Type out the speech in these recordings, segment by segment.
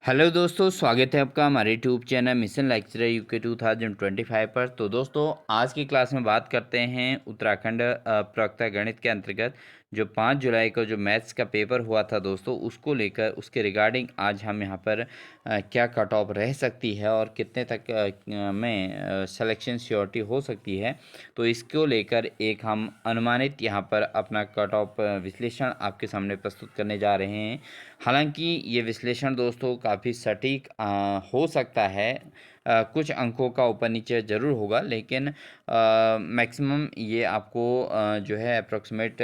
Hello दोस्तों, स्वागत है आपका हमारे YouTube channel mission lecturer UK 2025 पर। तो दोस्तों, आज की क्लास में बात करते हैं उत्तराखंड प्रवक्ता गणित के अंतर्गत जो 5 जुलाई को जो मैथ्स का पेपर हुआ था दोस्तों, उसको लेकर उसके रिगार्डिंग आज हम यहाँ पर क्या कट ऑफ रह सकती है और कितने तक में सिलेक्शन श्योरिटी हो सकती है। तो इसको लेकर एक हम अनुमानित यहाँ पर अपना कट ऑफ विश्लेषण आपके सामने प्रस्तुत करने जा रहे हैं। हालांकि ये विश्लेषण दोस्तों काफ़ी सटीक हो सकता है। कुछ अंकों का ऊपर नीचे ज़रूर होगा, लेकिन मैक्सिमम ये आपको जो है अप्रॉक्सीमेट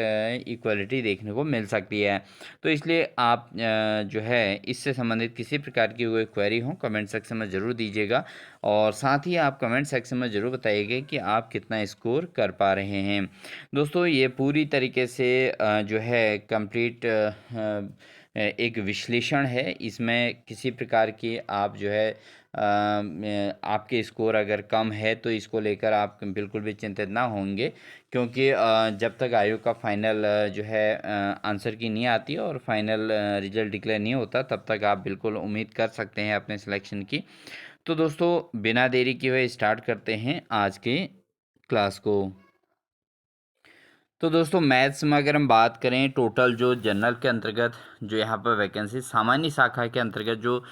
इक्वलिटी देखने को मिल सकती है। तो इसलिए आप जो है इससे संबंधित किसी प्रकार की कोई क्वेरी हो कमेंट सेक्शन में ज़रूर दीजिएगा, और साथ ही आप कमेंट सेक्शन में ज़रूर बताइएगा कि आप कितना स्कोर कर पा रहे हैं। दोस्तों, ये पूरी तरीके से जो है कंप्लीट एक विश्लेषण है। इसमें किसी प्रकार की आप जो है आपके स्कोर अगर कम है तो इसको लेकर आप बिल्कुल भी चिंतित ना होंगे, क्योंकि जब तक आयोग का फाइनल जो है आंसर की नहीं आती और फाइनल रिजल्ट डिक्लेयर नहीं होता, तब तक आप बिल्कुल उम्मीद कर सकते हैं अपने सिलेक्शन की। तो दोस्तों, बिना देरी किए हुए स्टार्ट करते हैं आज के क्लास को। तो दोस्तों, मैथ्स में अगर हम बात करें, टोटल जो जनरल के अंतर्गत जो यहाँ पर वैकेंसी, सामान्य शाखा के अंतर्गत जो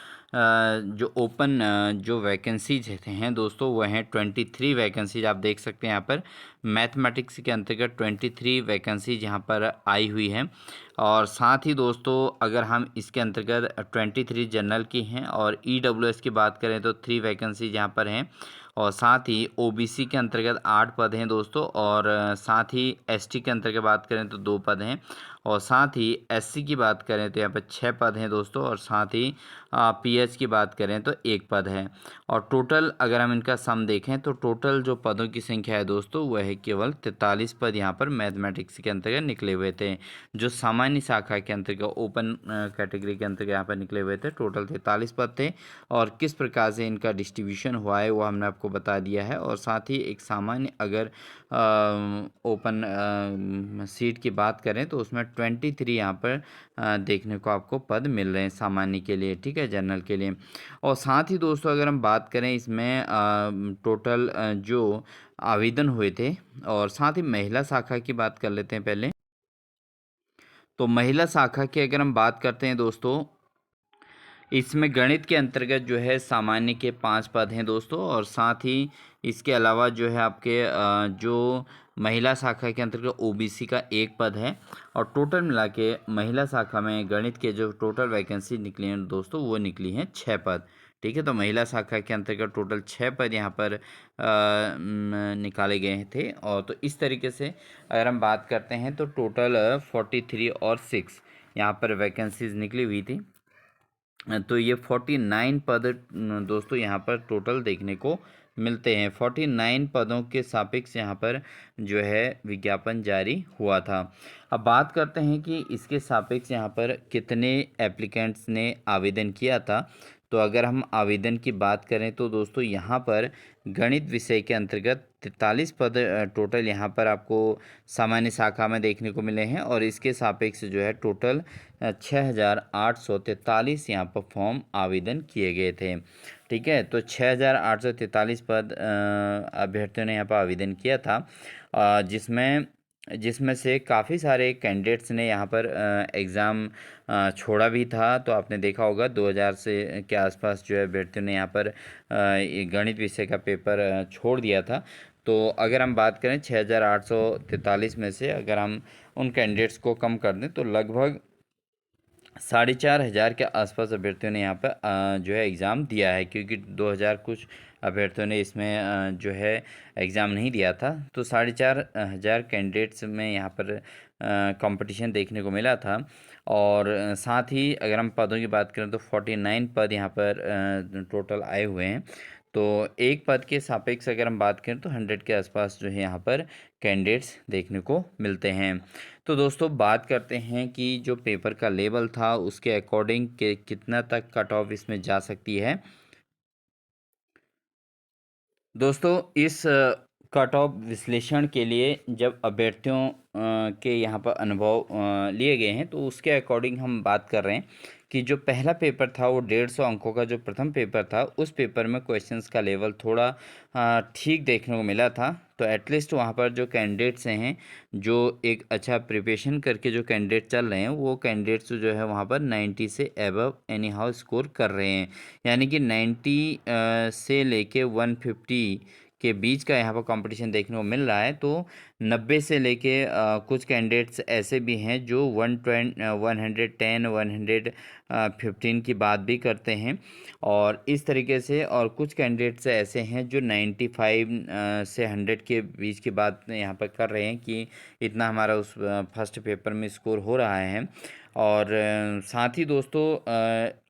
ओपन जो वैकेंसीज हैं दोस्तों, वह हैं 23 वैकेंसीज। आप देख सकते हैं यहाँ पर मैथमेटिक्स के अंतर्गत 23 वैकेंसीज यहाँ पर आई हुई हैं। और साथ ही दोस्तों, अगर हम इसके अंतर्गत 23 जनरल की हैं और EWS की बात करें तो 3 वैकेंसीज यहाँ पर हैं। और साथ ही OBC के अंतर्गत 8 पद हैं दोस्तों, और साथ ही ST के अंतर्गत बात करें तो 2 पद हैं, और साथ ही SC की बात करें तो यहाँ पर 6 पद हैं दोस्तों, और साथ ही PH की बात करें तो 1 पद है। और टोटल अगर हम इनका सम देखें तो टोटल जो पदों की संख्या है दोस्तों, वह है केवल 43 पद यहाँ पर मैथमेटिक्स के अंतर्गत निकले हुए थे। जो सामान्य शाखा के अंतर्गत ओपन कैटेगरी के अंतर्गत यहाँ पर निकले हुए थे, टोटल 43 पद थे। और किस प्रकार से इनका डिस्ट्रीब्यूशन हुआ है वो हमने आपको बता दिया है। और साथ ही एक सामान्य अगर ओपन सीट की बात करें तो उसमें 23 यहाँ पर देखने को आपको पद मिल रहे हैं सामान्य के लिए, ठीक है, जनरल के लिए। और साथ ही दोस्तों, अगर हम बात करें इसमें टोटल जो आवेदन हुए थे, और साथ ही महिला शाखा की बात कर लेते हैं पहले। तो महिला शाखा की अगर हम बात करते हैं दोस्तों, इसमें गणित के अंतर्गत जो है सामान्य के 5 पद हैं दोस्तों, और साथ ही इसके अलावा जो है आपके जो महिला शाखा के अंतर्गत OBC का 1 पद है। और टोटल मिला के महिला शाखा में गणित के जो टोटल वैकेंसी निकली हैं दोस्तों, वो निकली हैं 6 पद। ठीक है, तो महिला शाखा के अंतर्गत टोटल 6 पद यहाँ पर निकाले गए थे। और तो इस तरीके से अगर हम बात करते हैं तो टोटल 43 और 6 यहाँ पर वैकेंसीज निकली हुई थी। तो ये 49 पद दोस्तों यहाँ पर टोटल देखने को मिलते हैं। 49 पदों के सापेक्ष यहाँ पर जो है विज्ञापन जारी हुआ था। अब बात करते हैं कि इसके सापेक्ष यहाँ पर कितने एप्लीकेंट्स ने आवेदन किया था। तो अगर हम आवेदन की बात करें तो दोस्तों, यहाँ पर गणित विषय के अंतर्गत 43 पद टोटल यहाँ पर आपको सामान्य शाखा में देखने को मिले हैं, और इसके सापेक्ष जो है टोटल 6,843 यहाँ पर फॉर्म आवेदन किए गए थे। ठीक है, तो 6,843 पद अभ्यर्थियों ने यहाँ पर आवेदन किया था, जिसमें जिसमें से काफ़ी सारे कैंडिडेट्स ने यहाँ पर एग्ज़ाम छोड़ा भी था। तो आपने देखा होगा 2000 से के आसपास जो है अभ्यर्थियों ने यहाँ पर ये गणित विषय का पेपर छोड़ दिया था। तो अगर हम बात करें 6,843 में से अगर हम उन कैंडिडेट्स को कम कर दें तो लगभग 4,500 के आसपास अभ्यर्थियों ने यहाँ पर जो है एग्ज़ाम दिया है, क्योंकि 2000 कुछ अभ्यर्थियों ने इसमें जो है एग्ज़ाम नहीं दिया था। तो 4,500 कैंडिडेट्स में यहाँ पर कंपटीशन देखने को मिला था। और साथ ही अगर हम पदों की बात करें तो 49 पद यहाँ पर टोटल आए हुए हैं। तो एक पद के सापेक्ष अगर हम बात करें तो 100 के आसपास जो है यहाँ पर कैंडिडेट्स देखने को मिलते हैं। तो दोस्तों, बात करते हैं कि जो पेपर का लेवल था उसके अकॉर्डिंग के कितना तक कट ऑफ इसमें जा सकती है। दोस्तों, इस कट ऑफ विश्लेषण के लिए जब अभ्यर्थियों के यहाँ पर अनुभव लिए गए हैं, तो उसके अकॉर्डिंग हम बात कर रहे हैं कि जो पहला पेपर था वो 150 अंकों का जो प्रथम पेपर था, उस पेपर में क्वेश्चंस का लेवल थोड़ा ठीक देखने को मिला था। तो एटलीस्ट वहाँ पर जो कैंडिडेट्स हैं, जो एक अच्छा प्रिपरेशन करके जो कैंडिडेट चल रहे हैं, वो कैंडिडेट्स जो है वहाँ पर 90 से एबव एनी हाउ स्कोर कर रहे हैं। यानी कि 90 से लेके 150 के बीच का यहाँ पर कंपटीशन देखने को मिल रहा है। तो 90 से लेके कुछ कैंडिडेट्स ऐसे भी हैं जो 110 115 की बात भी करते हैं, और इस तरीके से। और कुछ कैंडिडेट्स ऐसे हैं जो 95 से 100 के बीच की बात यहाँ पर कर रहे हैं कि इतना हमारा उस फर्स्ट पेपर में स्कोर हो रहा है। और साथ ही दोस्तों,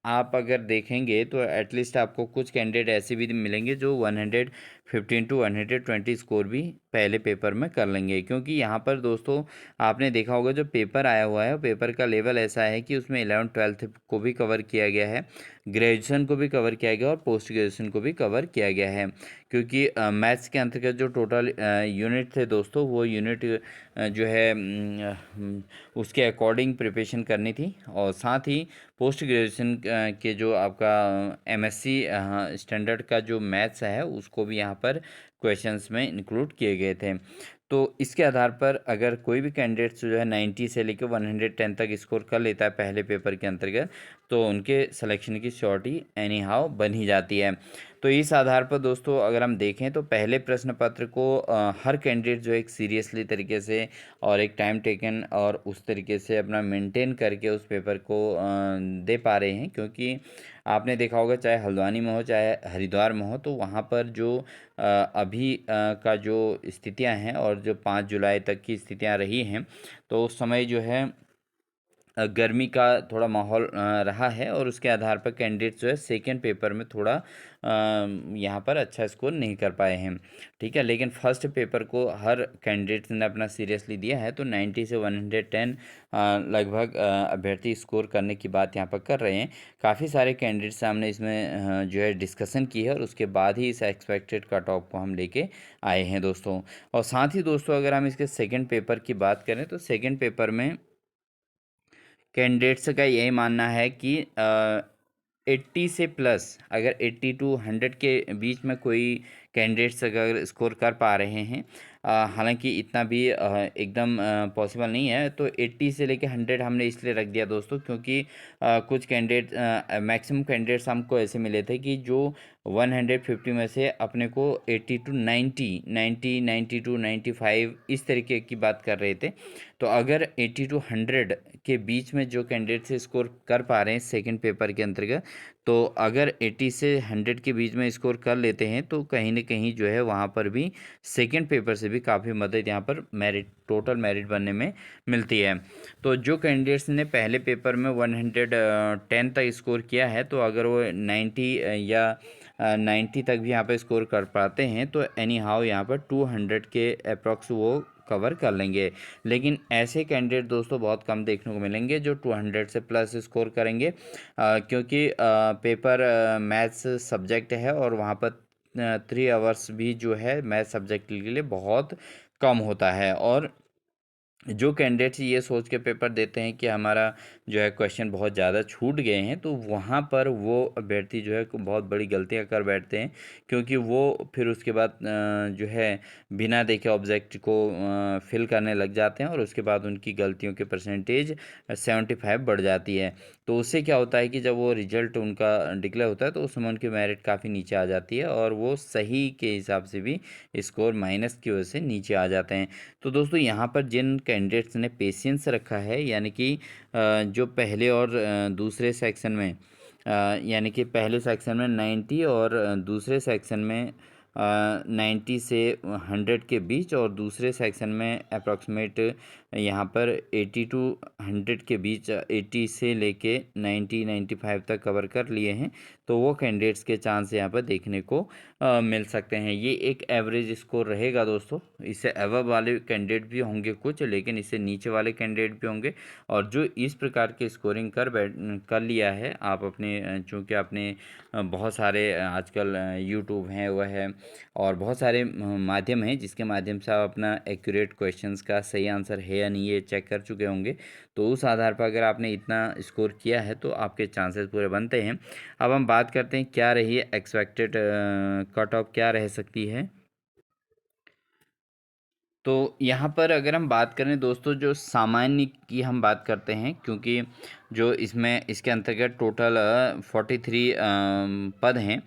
आप अगर देखेंगे तो एटलीस्ट आपको कुछ कैंडिडेट ऐसे भी मिलेंगे जो 115 टू 120 स्कोर भी पहले पेपर में कर लेंगे। क्योंकि यहाँ पर दोस्तों आपने देखा होगा जो पेपर आया हुआ है, पेपर का लेवल ऐसा है कि उसमें 11th-12th को भी कवर किया गया है, ग्रेजुएशन को भी कवर किया गया और पोस्ट ग्रेजुएशन को भी कवर किया गया है। क्योंकि मैथ्स के अंतर्गत जो टोटल यूनिट थे दोस्तों, वो यूनिट जो है उसके अकॉर्डिंग प्रिपरेशन करनी थी। और साथ ही पोस्ट ग्रेजुएशन के जो आपका एमएससी स्टैंडर्ड का जो मैथ्स है, उसको भी यहाँ पर क्वेश्चंस में इंक्लूड किए गए थे। तो इसके आधार पर अगर कोई भी कैंडिडेट्स जो है 90 से लेकर 110 तक स्कोर कर लेता है पहले पेपर के अंतर्गत, तो उनके सिलेक्शन की श्योरिटी एनी हाउ बन ही जाती है। तो इस आधार पर दोस्तों अगर हम देखें तो पहले प्रश्न पत्र को हर कैंडिडेट जो एक सीरियसली तरीके से और एक टाइम टेकन और उस तरीके से अपना मेंटेन करके उस पेपर को दे पा रहे हैं। क्योंकि आपने देखा होगा चाहे हल्द्वानी में हो चाहे हरिद्वार में हो, तो वहाँ पर जो अभी का जो स्थितियाँ हैं और जो 5 जुलाई तक की स्थितियाँ रही हैं, तो उस समय जो है गर्मी का थोड़ा माहौल रहा है, और उसके आधार पर कैंडिडेट जो है सेकेंड पेपर में थोड़ा यहाँ पर अच्छा स्कोर नहीं कर पाए हैं। ठीक है, लेकिन फर्स्ट पेपर को हर कैंडिडेट ने अपना सीरियसली दिया है। तो 90 से 110 लगभग अभ्यर्थी स्कोर करने की बात यहाँ पर कर रहे हैं। काफ़ी सारे कैंडिडेट सामने इसमें जो है डिस्कशन की है, और उसके बाद ही इस एक्सपेक्टेड कट ऑफ को हम लेके आए हैं दोस्तों। और साथ ही दोस्तों अगर हम इसके सेकेंड पेपर की बात करें, तो सेकेंड पेपर में कैंडिडेट्स का यही मानना है कि 80 से प्लस, अगर 80 टू 100 के बीच में कोई कैंडिडेट्स अगर स्कोर कर पा रहे हैं, हालांकि इतना भी एकदम पॉसिबल नहीं है। तो 80 से लेके 100 हमने इसलिए रख दिया दोस्तों, क्योंकि कुछ कैंडिडेट मैक्सिमम कैंडिडेट्स हमको ऐसे मिले थे कि जो 150 में से अपने को 80 टू 90 90 90 टू 95 इस तरीके की बात कर रहे थे। तो अगर 80 टू 100 के बीच में जो कैंडिडेट से स्कोर कर पा रहे हैं सेकंड पेपर के अंतर्गत, तो अगर 80 से 100 के बीच में स्कोर कर लेते हैं, तो कहीं ना कहीं जो है वहाँ पर भी सेकंड पेपर से भी काफ़ी मदद यहाँ पर मेरिट, टोटल मेरिट बनने में मिलती है। तो जो कैंडिडेट्स ने पहले पेपर में 110 तक स्कोर किया है, तो अगर वो 90 या 90 तक भी यहाँ पर स्कोर कर पाते हैं, तो एनी हाउ यहाँ पर 200 के अप्रॉक्स वो कवर कर लेंगे। लेकिन ऐसे कैंडिडेट दोस्तों बहुत कम देखने को मिलेंगे जो 200 से प्लस स्कोर करेंगे, क्योंकि पेपर मैथ्स सब्जेक्ट है, और वहाँ पर 3 आवर्स भी जो है मैथ सब्जेक्ट के लिए बहुत कम होता है। और जो कैंडिडेट्स ये सोच के पेपर देते हैं कि हमारा जो है क्वेश्चन बहुत ज़्यादा छूट गए हैं, तो वहाँ पर वो अभ्यर्थी जो है बहुत बड़ी गलतियाँ कर बैठते हैं। क्योंकि वो फिर उसके बाद जो है बिना देखे ऑब्जेक्ट को फिल करने लग जाते हैं, और उसके बाद उनकी गलतियों के परसेंटेज 75 बढ़ जाती है। तो उससे क्या होता है कि जब वो रिजल्ट उनका डिक्लेयर होता है, तो उस समय उनकी मेरिट काफ़ी नीचे आ जाती है, और वो सही के हिसाब से भी स्कोर माइनस की वजह से नीचे आ जाते हैं। तो दोस्तों यहाँ पर जिन कैंडिडेट्स ने पेशेंस रखा है, यानी कि जो पहले और दूसरे सेक्शन में, यानी कि पहले सेक्शन में 90 और दूसरे सेक्शन में 90 से 100 के बीच, और दूसरे सेक्शन में अप्रॉक्सीमेट यहाँ पर 80 टू 100 के बीच, 80 से लेके 90 95 तक कवर कर लिए हैं, तो वो कैंडिडेट्स के चांस यहाँ पर देखने को मिल सकते हैं। ये एक एवरेज स्कोर रहेगा दोस्तों। इससे अबव वाले कैंडिडेट भी होंगे कुछ, लेकिन इससे नीचे वाले कैंडिडेट भी होंगे। और जो इस प्रकार के स्कोरिंग कर लिया है, आप अपने चूँकि आपने बहुत सारे आजकल यूट्यूब हैं, वह है और बहुत सारे माध्यम हैं जिसके माध्यम से आप अपना एक्यूरेट क्वेश्चंस का सही आंसर है या नहीं ये चेक कर चुके होंगे। तो उस आधार पर अगर आपने इतना स्कोर किया है तो आपके चांसेस पूरे बनते हैं। अब हम बात करते हैं क्या रही है एक्सपेक्टेड कट ऑफ क्या रह सकती है। तो यहाँ पर अगर हम बात करें दोस्तों जो सामान्य की हम बात करते हैं, क्योंकि जो इसमें इसके अंतर्गत टोटल 43 पद हैं।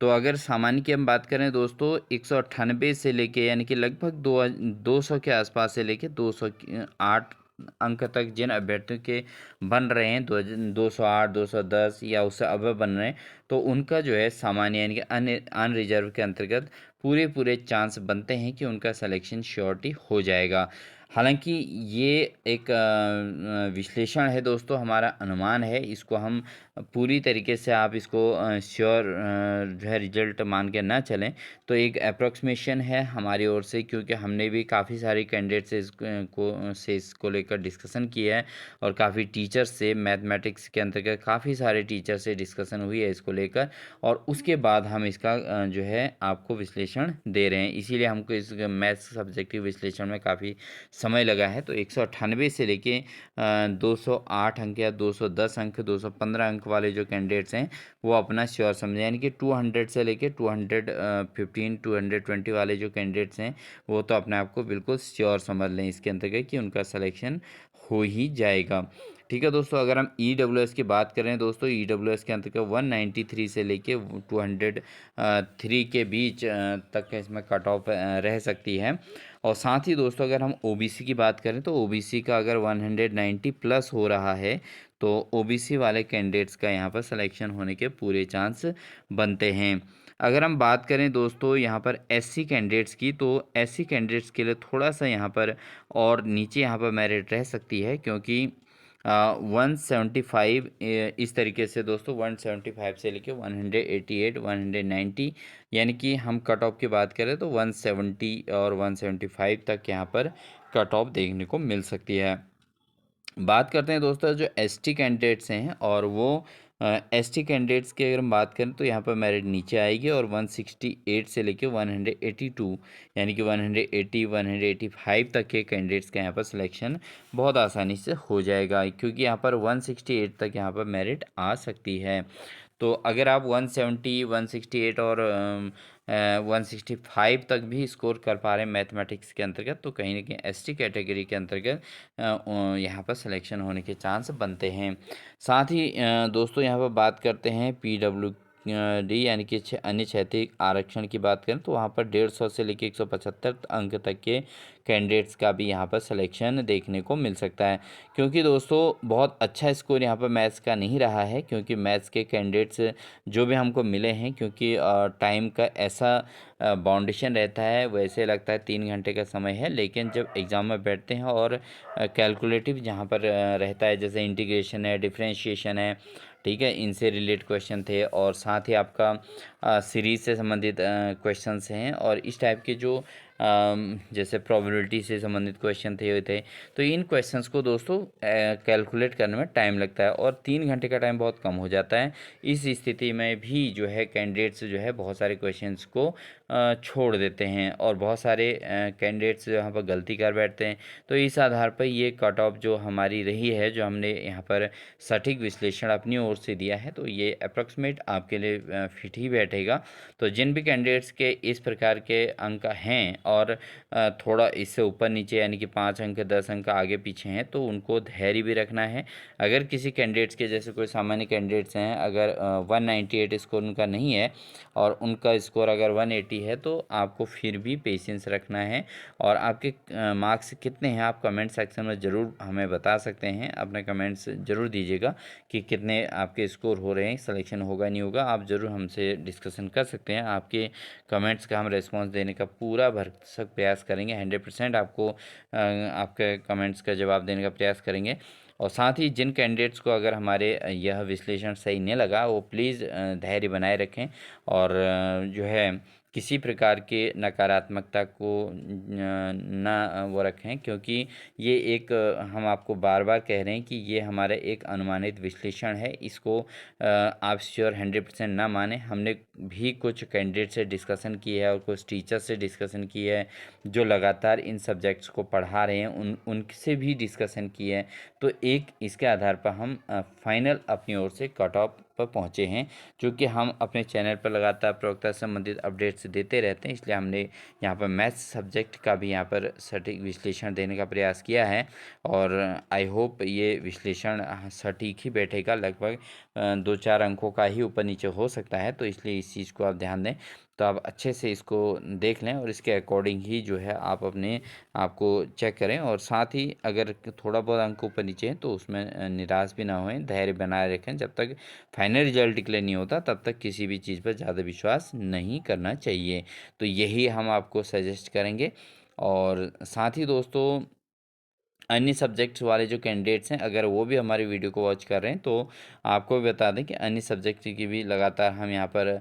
तो अगर सामान्य की हम बात करें दोस्तों 198 से लेके यानी कि लगभग 200 के आसपास से लेके 208 अंक तक जिन अभ्यर्थियों के बन रहे हैं, 208 210 या उससे अब बन रहे हैं, तो उनका जो है सामान्य यानी कि अनरिजर्व के अंतर्गत पूरे पूरे चांस बनते हैं कि उनका सिलेक्शन श्योरिटी हो जाएगा। हालांकि ये एक विश्लेषण है दोस्तों, हमारा अनुमान है, इसको हम पूरी तरीके से आप इसको श्योर जो है रिजल्ट मान के ना चलें। तो एक अप्रोक्सीमेशन है हमारी ओर से, क्योंकि हमने भी काफ़ी सारे कैंडिडेट से इसको लेकर डिस्कशन किया है और काफ़ी टीचर्स से मैथमेटिक्स के अंतर्गत काफ़ी सारे टीचर से डिस्कशन हुई है इसको लेकर, और उसके बाद हम इसका जो है आपको विश्लेषण दे रहे हैं। इसीलिए हमको इस मैथ्स सब्जेक्टिव विश्लेषण में काफ़ी समय लगा है। तो 198 से लेके 208 अंक या 210 अंक 215 अंक वाले जो कैंडिडेट्स हैं वो अपना श्योर समझें, यानी कि 200 से लेके 215 220 वाले जो कैंडिडेट्स हैं वो तो अपने आप को बिल्कुल श्योर समझ लें इसके अंतर्गत कि उनका सिलेक्शन हो ही जाएगा। ठीक है दोस्तों, अगर हम EWS की बात करें दोस्तों, EWS के अंतर्गत 193 से लेके 203 के बीच तक इसमें कट ऑफ रह सकती है। और साथ ही दोस्तों अगर हम OBC की बात करें तो OBC का अगर 190 प्लस हो रहा है तो OBC वाले कैंडिडेट्स का यहाँ पर सिलेक्शन होने के पूरे चांस बनते हैं। अगर हम बात करें दोस्तों यहाँ पर SC कैंडिडेट्स की, तो SC कैंडिडेट्स के लिए थोड़ा सा यहाँ पर और नीचे यहाँ पर मेरिट रह सकती है, क्योंकि 175 इस तरीके से दोस्तों 175 से लेके 188 190, यानी कि हम कट ऑफ की बात करें तो 170 और 175 तक यहाँ पर कट ऑफ देखने को मिल सकती है। बात करते हैं दोस्तों जो ST कैंडिडेट्स हैं, और वो ST कैंडिडेट्स की अगर हम बात करें तो यहाँ पर मेरिट नीचे आएगी और 168 से लेके 182 यानी कि 180 185 तक के कैंडिडेट्स का यहाँ पर सिलेक्शन बहुत आसानी से हो जाएगा, क्योंकि यहाँ पर 168 तक यहाँ पर मेरिट आ सकती है। तो अगर आप 170 168 और 165 तक भी स्कोर कर पा रहे हैं मैथमेटिक्स के अंतर्गत, तो कहीं ना कहीं ST कैटेगरी के अंतर्गत यहाँ पर सिलेक्शन होने के चांस बनते हैं। साथ ही दोस्तों यहाँ पर बात करते हैं PWD यानी कि अन्य क्षैतिज आरक्षण की बात करें तो वहाँ पर 150 से लेकर 175 अंक तक के कैंडिडेट्स का भी यहाँ पर सिलेक्शन देखने को मिल सकता है, क्योंकि दोस्तों बहुत अच्छा स्कोर यहाँ पर मैथ्स का नहीं रहा है, क्योंकि मैथ्स के कैंडिडेट्स जो भी हमको मिले हैं, क्योंकि टाइम का ऐसा बाउंडेशन रहता है, वैसे लगता है 3 घंटे का समय है, लेकिन जब एग्ज़ाम में बैठते हैं और कैलकुलेटिव जहाँ पर रहता है, जैसे इंटीग्रेशन है डिफरेंशिएशन है, ठीक है, इनसे रिलेटेड क्वेश्चन थे, और साथ ही आपका सीरीज से संबंधित क्वेश्चंस हैं, और इस टाइप के जो जैसे प्रोबेबिलिटी से संबंधित क्वेश्चन थे, तो इन क्वेश्चंस को दोस्तों कैलकुलेट करने में टाइम लगता है और 3 घंटे का टाइम बहुत कम हो जाता है। इस स्थिति में भी जो है कैंडिडेट्स जो है बहुत सारे क्वेश्चंस को छोड़ देते हैं और बहुत सारे कैंडिडेट्स यहाँ पर गलती कर बैठते हैं। तो इस आधार पर ये कट ऑफ जो हमारी रही है, जो हमने यहाँ पर सटीक विश्लेषण अपनी ओर से दिया है, तो ये अप्रॉक्सीमेट आपके लिए फिट ही बैठेगा। तो जिन भी कैंडिडेट्स के इस प्रकार के अंक हैं और थोड़ा इससे ऊपर नीचे यानी कि 5 अंक 10 अंक आगे पीछे हैं, तो उनको धैर्य भी रखना है। अगर किसी कैंडिडेट्स के जैसे कोई सामान्य कैंडिडेट्स हैं, अगर 198 स्कोर उनका नहीं है और उनका स्कोर अगर 180 है, तो आपको फिर भी पेशेंस रखना है। और आपके मार्क्स कितने हैं आप कमेंट सेक्शन में ज़रूर हमें बता सकते हैं, अपने कमेंट्स ज़रूर दीजिएगा कि कितने आपके स्कोर हो रहे हैं, सिलेक्शन होगा नहीं होगा, आप ज़रूर हमसे डिस्कशन कर सकते हैं। आपके कमेंट्स का हम रिस्पांस देने का पूरा भरसक प्रयास करेंगे, 100% आपको आपके कमेंट्स का जवाब देने का प्रयास करेंगे। और साथ ही जिन कैंडिडेट्स को अगर हमारे यह विश्लेषण सही नहीं लगा, वो प्लीज़ धैर्य बनाए रखें और जो है किसी प्रकार के नकारात्मकता को ना वो रखें, क्योंकि ये एक हम आपको बार बार कह रहे हैं कि ये हमारा एक अनुमानित विश्लेषण है। इसको आप श्योर 100% ना माने। हमने भी कुछ कैंडिडेट से डिस्कशन की है और कुछ टीचर से डिस्कशन की है जो लगातार इन सब्जेक्ट्स को पढ़ा रहे हैं, उनसे भी डिस्कशन की है। तो एक इसके आधार पर हम फाइनल अपनी ओर से कट ऑफ पर पहुँचे हैं। क्योंकि हम अपने चैनल पर लगातार प्रवक्ता से संबंधित अपडेट्स देते रहते हैं, इसलिए हमने यहाँ पर मैथ्स सब्जेक्ट का भी यहाँ पर सटीक विश्लेषण देने का प्रयास किया है। और आई होप ये विश्लेषण सटीक ही बैठेगा, लगभग 2-4 अंकों का ही ऊपर नीचे हो सकता है, तो इसलिए इस चीज़ को आप ध्यान दें। तो आप अच्छे से इसको देख लें और इसके अकॉर्डिंग ही जो है आप अपने आप को चेक करें। और साथ ही अगर थोड़ा बहुत अंक ऊपर नीचे है तो उसमें निराश भी ना होएं, धैर्य बनाए रखें। जब तक फाइनल रिजल्ट डिक्लेयर नहीं होता तब तक किसी भी चीज़ पर ज़्यादा विश्वास नहीं करना चाहिए। तो यही हम आपको सजेस्ट करेंगे। और साथ ही दोस्तों, अन्य सब्जेक्ट्स वाले जो कैंडिडेट्स हैं, अगर वो भी हमारी वीडियो को वॉच कर रहे हैं, तो आपको भी बता दें कि अन्य सब्जेक्ट की भी लगातार हम यहाँ पर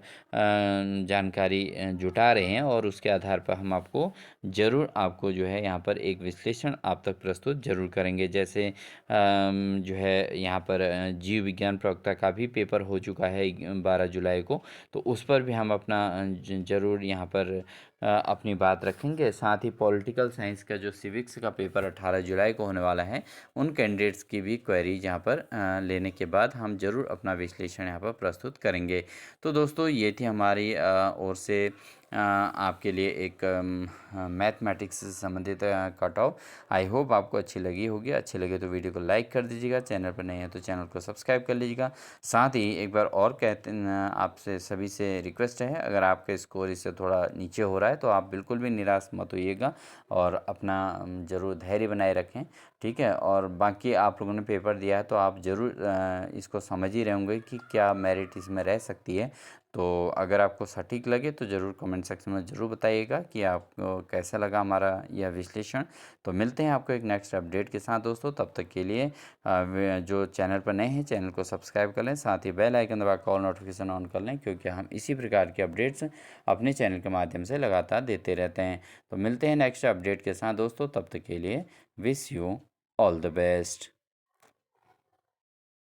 जानकारी जुटा रहे हैं और उसके आधार पर हम आपको ज़रूर आपको जो है यहाँ पर एक विश्लेषण आप तक प्रस्तुत ज़रूर करेंगे। जैसे जो है यहाँ पर जीव विज्ञान प्रवक्ता का भी पेपर हो चुका है 12 जुलाई को, तो उस पर भी हम अपना ज़रूर यहाँ पर अपनी बात रखेंगे। साथ ही पॉलिटिकल साइंस का जो सिविक्स का पेपर 18 जुलाई को होने वाला है, उन कैंडिडेट्स की भी क्वेरीज यहाँ पर लेने के बाद हम ज़रूर अपना विश्लेषण यहाँ पर प्रस्तुत करेंगे। तो दोस्तों, ये थी हमारी ओर से आपके लिए एक मैथमेटिक्स से संबंधित कट ऑफ। आई होप आपको अच्छी लगी होगी। अच्छी लगे तो वीडियो को लाइक कर दीजिएगा, चैनल पर नहीं है तो चैनल को सब्सक्राइब कर लीजिएगा। साथ ही एक बार और कहते आपसे सभी से रिक्वेस्ट है, अगर आपका स्कोर इससे थोड़ा नीचे हो रहा है तो आप बिल्कुल भी निराश मत होइएगा और अपना ज़रूर धैर्य बनाए रखें, ठीक है। और बाकी आप लोगों ने पेपर दिया है तो आप ज़रूर इसको समझ ही रहे होंगे कि क्या मेरिट इसमें रह सकती है। तो अगर आपको सटीक लगे तो ज़रूर कमेंट सेक्शन में ज़रूर बताइएगा कि आपको कैसा लगा हमारा यह विश्लेषण। तो मिलते हैं आपको एक नेक्स्ट अपडेट के साथ दोस्तों। तब तक के लिए जो चैनल पर नए हैं, चैनल को सब्सक्राइब कर लें, साथ ही बेल आइकन दबा कॉल नोटिफिकेशन ऑन कर लें, क्योंकि हम इसी प्रकार के अपडेट्स अपने चैनल के माध्यम से लगातार देते रहते हैं। तो मिलते हैं नेक्स्ट अपडेट के साथ दोस्तों। तब तक के लिए wish you all the best.